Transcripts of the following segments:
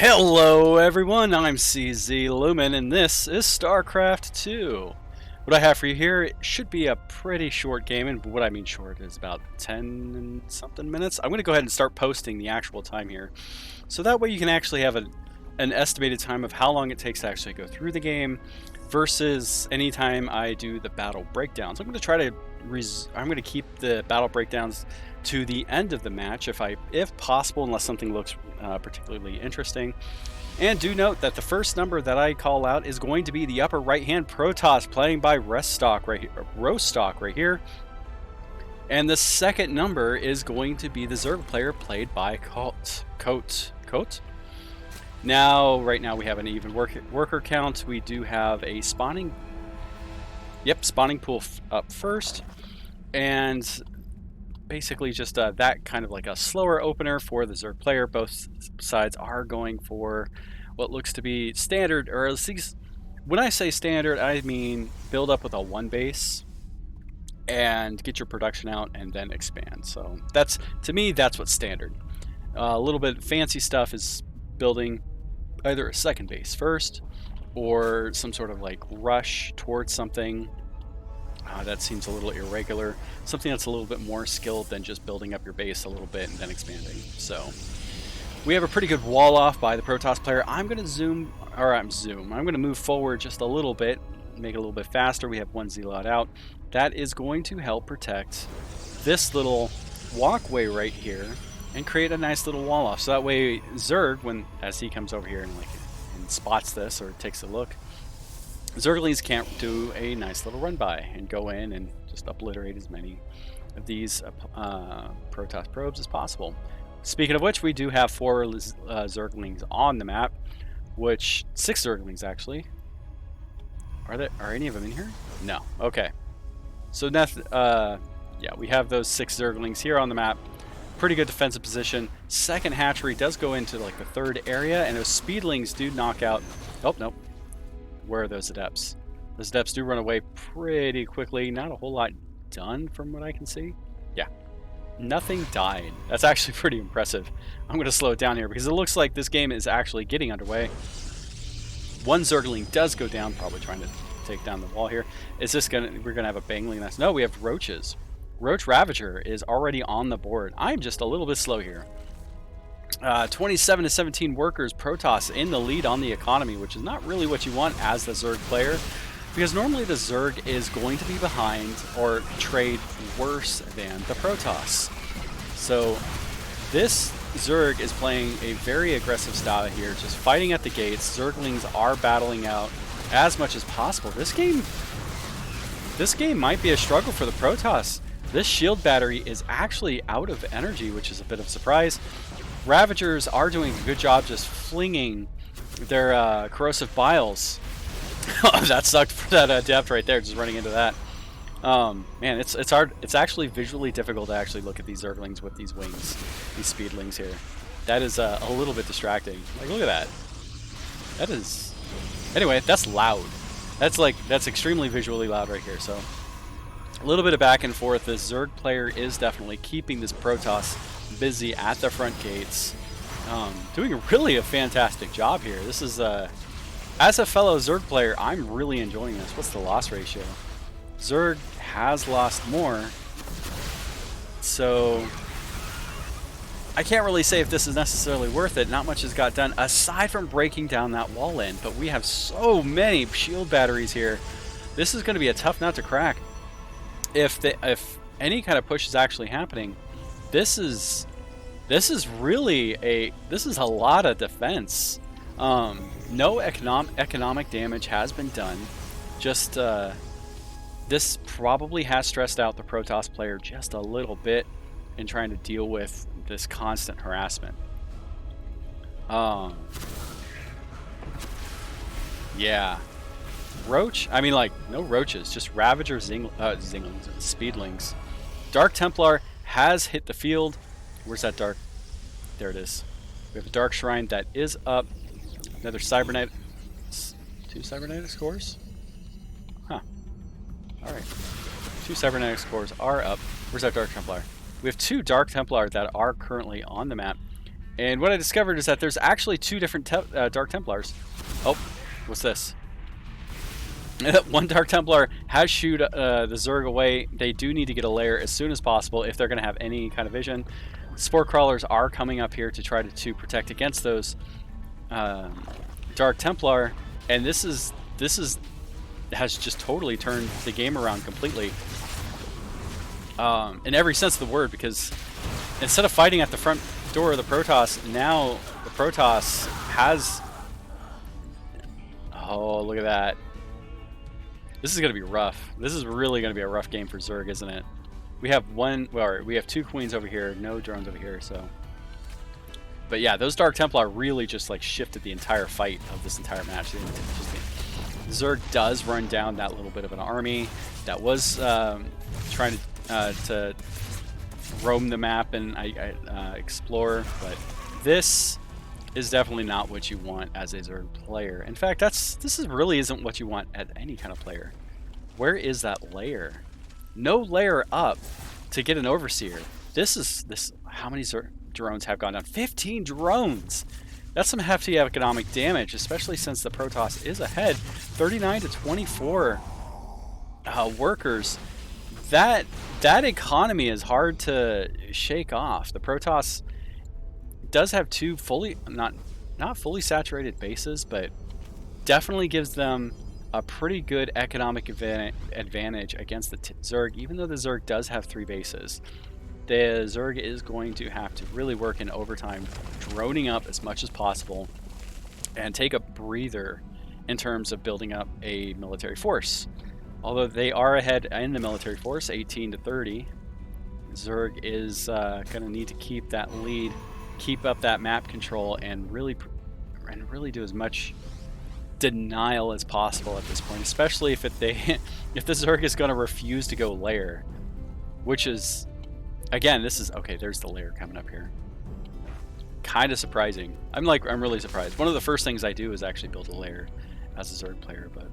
Hello everyone, I'm CZ Lumen and this is StarCraft 2. What I have for you here should be a pretty short game, and what I mean short is about 10 and something minutes. I'm going to go ahead and start posting the actual time here, so that way you can actually have an estimated time of how long it takes to actually go through the game versus any time I do the battle breakdowns. I'm going to try to I'm going to keep the battle breakdowns to the end of the match if possible, unless something looks particularly interesting. And do note that the first number that I call out is going to be the upper right hand Protoss playing by Rostock right here. And the second number is going to be the Zerg player played by Coat. Now, right now we have an even worker count. We do have a spawning pool up first, and basically just that kind of like a slower opener for the Zerg player. Both sides are going for what looks to be standard, or at least when I say standard, I mean build up with a 1 base and get your production out and then expand. So that's, to me, that's what's standard. A little bit fancy stuff is building either a 2nd base first or some sort of like rush towards something. That seems a little irregular. Something that's a little bit more skilled than just building up your base a little bit and then expanding. So we have a pretty good wall off by the Protoss player. I'm going to move forward just a little bit, make it a little bit faster. We have 1 zealot out. That is going to help protect this little walkway right here and create a nice little wall off. So that way Zerg, as he comes over here and spots this or takes a look, Zerglings can't do a nice little run by and go in and just obliterate as many of these Protoss probes as possible. Speaking of which, we do have 4 Zerglings on the map, 6 Zerglings actually. Are any of them in here? No. Okay. So yeah, we have those 6 Zerglings here on the map. Pretty good defensive position. Second hatchery does go into like the 3rd area, and those speedlings do knock out. Oh, nope. Where are those adepts? Those adepts do run away pretty quickly. Not a whole lot done from what I can see. Yeah, nothing died. That's actually pretty impressive. I'm going to slow it down here because it looks like this game is actually getting underway. 1 Zergling does go down, probably trying to take down the wall here. Is this we're gonna have a bangling nest? No, we have roaches. Roach Ravager is already on the board. I'm just a little bit slow here. 27 to 17 workers, Protoss in the lead on the economy, which is not really what you want as the Zerg player, because normally the Zerg is going to be behind or trade worse than the Protoss. So this Zerg is playing a very aggressive style here, just fighting at the gates. Zerglings are battling out as much as possible. This game might be a struggle for the Protoss. This shield battery is actually out of energy, which is a bit of a surprise. Ravagers are doing a good job just flinging their corrosive biles. That sucked for that adept right there, just running into that. Man, it's hard. It's actually visually difficult to actually look at these Zerglings with these wings, these speedlings here. That is a little bit distracting. Like, look at that. That is... Anyway, that's loud. That's extremely visually loud right here. So a little bit of back and forth. The Zerg player is definitely keeping this Protoss busy at the front gates, doing really a fantastic job here. This is as a fellow Zerg player, I'm really enjoying this. What's the loss ratio? Zerg has lost more, so I can't really say if this is necessarily worth it. Not much has got done aside from breaking down that wall in, but we have so many shield batteries here. This is going to be a tough nut to crack. If any kind of push is actually happening, this is really a lot of defense. No economic damage has been done. Just this probably has stressed out the Protoss player just a little bit in trying to deal with this constant harassment. Yeah. Roach? I mean, like, no roaches, just Ravager Speedlings. Dark Templar has hit the field. Where's that Dark? There it is. We have a Dark Shrine that is up. Another Cybernetic. 2 Cybernetic scores? Huh. Alright. 2 Cybernetic scores are up. Where's that Dark Templar? We have 2 Dark Templar that are currently on the map. And what I discovered is that there's actually 2 different Dark Templars. Oh, what's this? One Dark Templar has shooed the Zerg away. They do need to get a lair as soon as possible if they're going to have any kind of vision. Spore Crawlers are coming up here to try to protect against those Dark Templar, and this has just totally turned the game around completely. In every sense of the word, because instead of fighting at the front door of the Protoss, now the Protoss has... Oh, look at that. This is going to be rough. This is really going to be a rough game for Zerg, isn't it? We have we have 2 queens over here, no drones over here, so... But yeah, those Dark Templar really just like shifted the entire fight of this entire match. Zerg does run down that little bit of an army that was trying to roam the map and explore, but this is definitely not what you want as a Zerg player. In fact, this really isn't what you want as any kind of player. Where is that layer? No layer up to get an overseer. How many drones have gone down? 15 drones! That's some hefty economic damage, especially since the Protoss is ahead. 39 to 24 workers. That economy is hard to shake off. The Protoss does have 2 not fully saturated bases, but definitely gives them a pretty good economic advantage against the Zerg, even though the Zerg does have 3 bases. The Zerg is going to have to really work in overtime, droning up as much as possible, and take a breather in terms of building up a military force. Although they are ahead in the military force, 18 to 30, Zerg is going to need to keep that lead, keep up that map control, and really do as much denial as possible at this point, especially if the Zerg is going to refuse to go lair, which is... Again, this is... Okay, there's the layer coming up here. Kind of surprising. I'm really surprised. One of the first things I do is actually build a layer as a Zerg player, but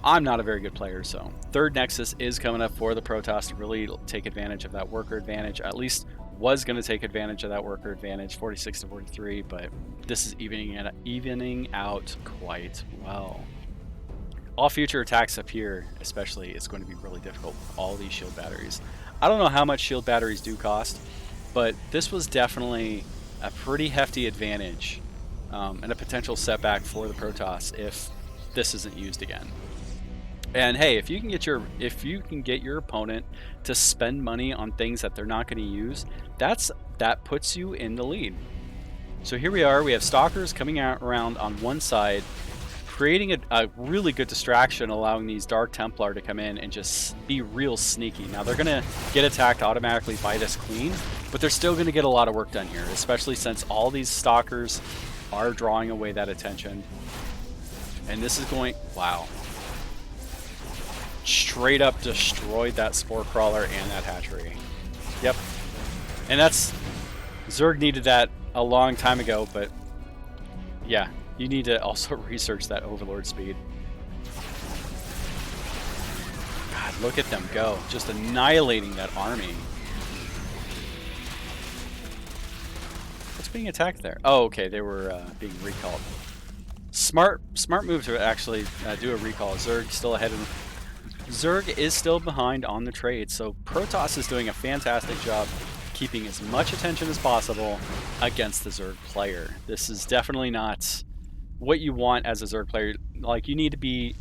I'm not a very good player, so... Third Nexus is coming up for the Protoss to really take advantage of that worker advantage. At least was going to take advantage of that worker advantage, 46 to 43, but this is evening out quite well. All future attacks up here, especially, it's going to be really difficult with all these shield batteries. I don't know how much shield batteries do cost, but this was definitely a pretty hefty advantage and a potential setback for the Protoss if this isn't used again. And hey, if you can get your opponent to spend money on things that they're not going to use, that puts you in the lead. So here we are. We have Stalkers coming around on one side, creating a really good distraction, allowing these Dark Templar to come in and just be real sneaky. Now they're going to get attacked automatically by this queen, but they're still going to get a lot of work done here, especially since all these Stalkers are drawing away that attention. And this is going... Wow. Straight up destroyed that Spore Crawler and that hatchery. Yep. And that's... Zerg needed that a long time ago, but... Yeah. You need to also research that Overlord speed. God, look at them go. Just annihilating that army. What's being attacked there? Oh, okay. They were being recalled. Smart move to actually do a recall. Zerg still ahead. Zerg is still behind on the trade, so Protoss is doing a fantastic job keeping as much attention as possible against the Zerg player. This is definitely not what you want as a Zerg player. Like, you need to be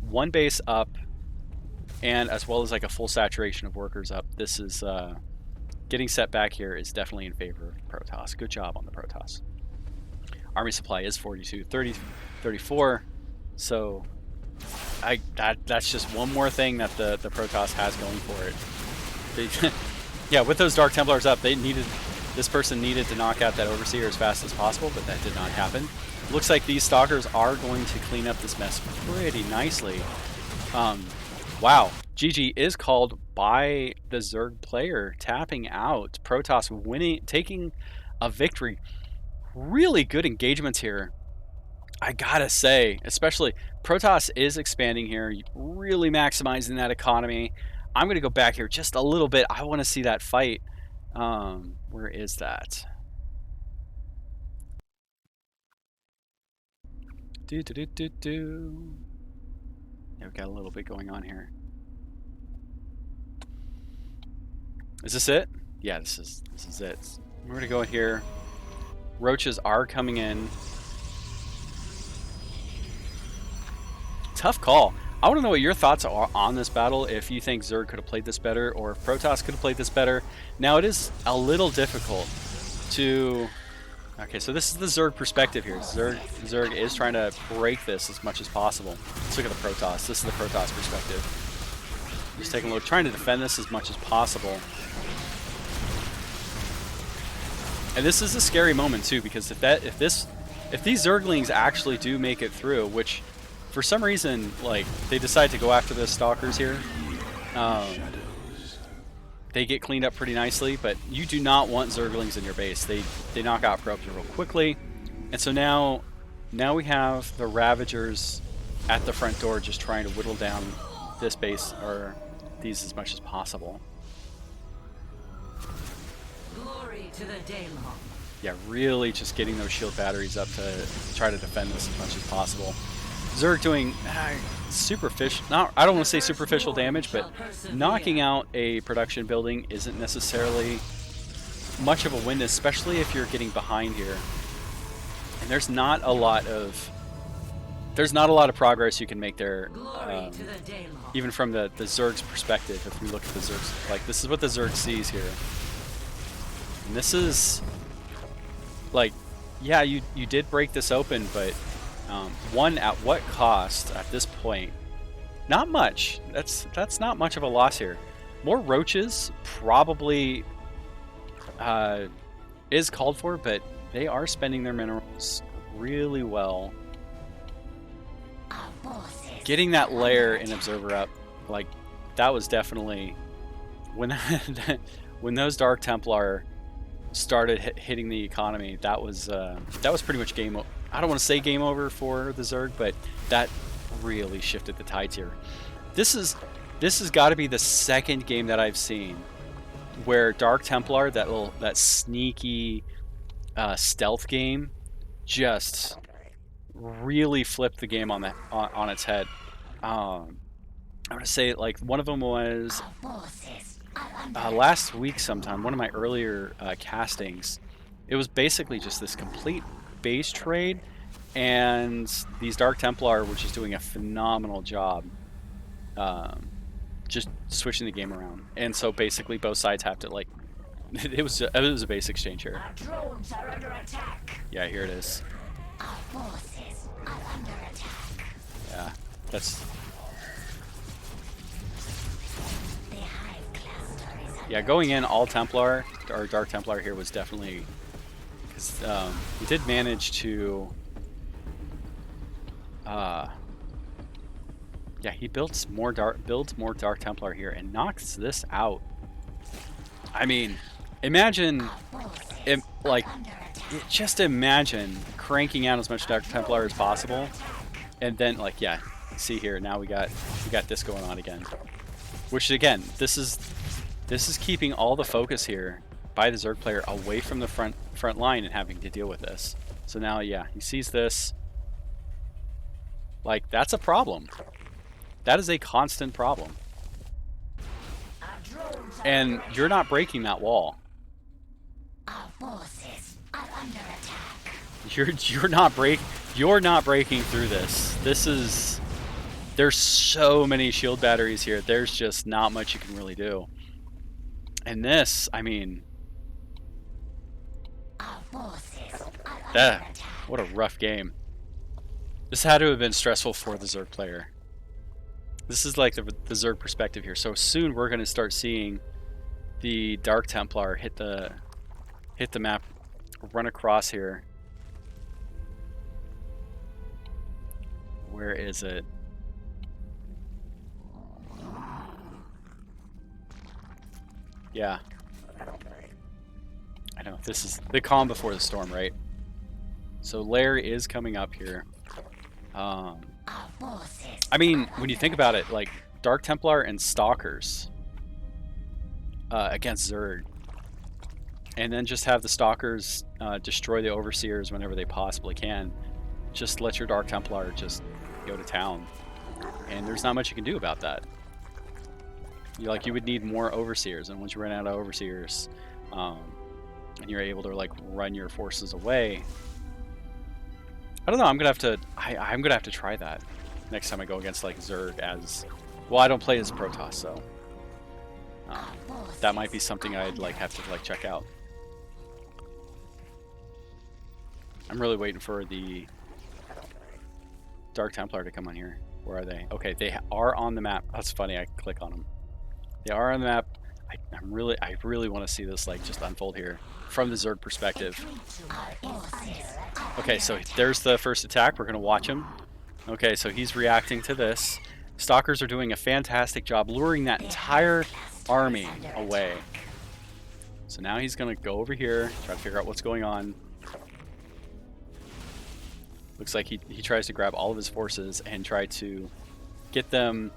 one base up, and as well as like a full saturation of workers up. This is getting set back here is definitely in favor of Protoss. Good job on the Protoss. Army supply is 42, 30, 34. So that's just one more thing that the Protoss has going for it. Yeah, with those Dark Templars up, this person needed to knock out that Overseer as fast as possible, but that did not happen. Looks like these Stalkers are going to clean up this mess pretty nicely. Wow, GG is called by the Zerg player, tapping out. Protoss winning, taking a victory. Really good engagements here, I gotta say. Especially Protoss is expanding here, really maximizing that economy. I'm gonna go back here just a little bit. I want to see that fight. Where is that? Do do do do do. Yeah, we got a little bit going on here. Is this it? Yeah, this is it. We're gonna go in here. Roaches are coming in. Tough call. I want to know what your thoughts are on this battle. If you think Zerg could have played this better, or if Protoss could have played this better. Now it is a little difficult to. Okay, so this is the Zerg perspective here. Zerg is trying to break this as much as possible. Let's look at the Protoss. This is the Protoss perspective. Just taking a look, trying to defend this as much as possible. And this is a scary moment too, because if these Zerglings actually do make it through, which for some reason like they decide to go after the Stalkers here, they get cleaned up pretty nicely, but you do not want Zerglings in your base. They knock out probes real quickly. And so now we have the Ravagers at the front door just trying to whittle down this base, or these, as much as possible. Glory to the Daylong. Yeah, really just getting those shield batteries up to try to defend this as much as possible. Zerg doing superficial, I don't want to say superficial damage, but knocking out a production building isn't necessarily much of a win, especially if you're getting behind here. And there's not a lot of progress you can make there, even from the Zerg's perspective. If we look at the Zerg's, like, this is what the Zerg sees here, and this is like, yeah, you did break this open, but one, at what cost at this point? Not much. That's not much of a loss here. More roaches probably is called for, but they are spending their minerals really well. Getting that lair and observer up, like, that was definitely when when those Dark Templar started hitting the economy. That was pretty much game. I don't want to say game over for the Zerg, but that really shifted the tides here. This has got to be the second game that I've seen where Dark Templar, that sneaky stealth game, just really flipped the game on its head. I'm gonna say, like, one of them was last week sometime, one of my earlier castings. It was basically just this complete base trade, and these Dark Templar were just doing a phenomenal job just switching the game around. And so basically both sides have to, like, it was a base exchange here. Our drones are under attack. Yeah, here it is. Our forces are under attack. Yeah, that's... The hive cluster is under Yeah, going in all Templar, or Dark Templar here, was definitely... because he did manage to... yeah, he builds more Dark Templar here and knocks this out. I mean, imagine, just imagine cranking out as much Dark Templar as possible, and then, like, yeah, see here, now we got this going on again. Which, again, this is keeping all the focus here by the Zerg player away from the front line and having to deal with this. So now, yeah, he sees this. Like, that's a problem. That is a constant problem. And you're not breaking that wall. Our forces are under attack. You're not breaking through this. There's so many shield batteries here. There's just not much you can really do. And this, I mean, Our forces are under attack. what a rough game. This had to have been stressful for the Zerg player. This is like the Zerg perspective here. So soon we're going to start seeing the Dark Templar hit the map, run across here. Where is it? Yeah. I know, this is the calm before the storm, right? So Lair is coming up here. I mean, when you think about it, like, Dark Templar and Stalkers against Zerg, and then just have the Stalkers destroy the Overseers whenever they possibly can. just let your Dark Templar just go to town. And there's not much you can do about that. You would need more overseers, and once you run out of overseers, and you're able to like run your forces away. I don't know. I'm gonna have to try that next time I go against like Zerg as well. I don't play as Protoss, so that might be something I'd like have to like check out. I'm really waiting for the Dark Templar to come on here. Where are they? Okay, they are on the map. That's funny. I click on them. They are on the map. I really want to see this like just unfold here from the Zerg perspective. Okay, so there's the first attack. We're gonna watch him. Okay, so he's reacting to this. Stalkers are doing a fantastic job luring that entire army away. So now he's gonna go over here, try to figure out what's going on. Looks like he tries to grab all of his forces and try to get them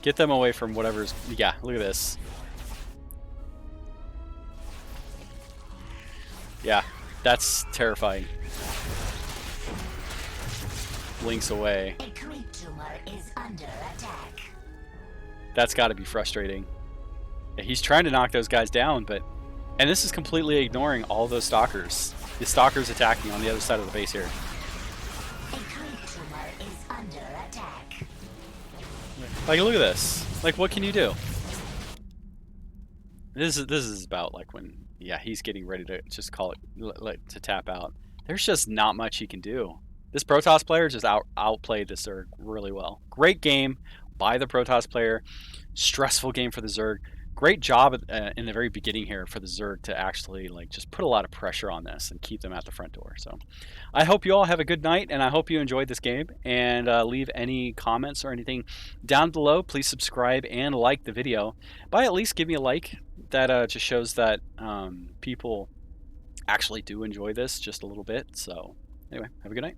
away from whatever's. Yeah, look at this. Yeah, that's terrifying. Blinks away. A creep tumor is under attack. That's got to be frustrating. Yeah, he's trying to knock those guys down, and this is completely ignoring all those stalkers. The stalkers attacking on the other side of the base here. A creep tumor is under attack. Like, look at this. Like, what can you do? This is about like when, yeah, he's getting ready to just call it to tap out. There's just not much he can do. This Protoss player just outplayed the Zerg really well. Great game by the Protoss player. Stressful game for the Zerg. Great job in the very beginning here for the Zerg to actually like just put a lot of pressure on this and keep them at the front door. So I hope you all have a good night, and I hope you enjoyed this game, and leave any comments or anything down below. Please subscribe and like the video. By at least give me a like. That just shows that people actually do enjoy this just a little bit. So anyway, have a good night.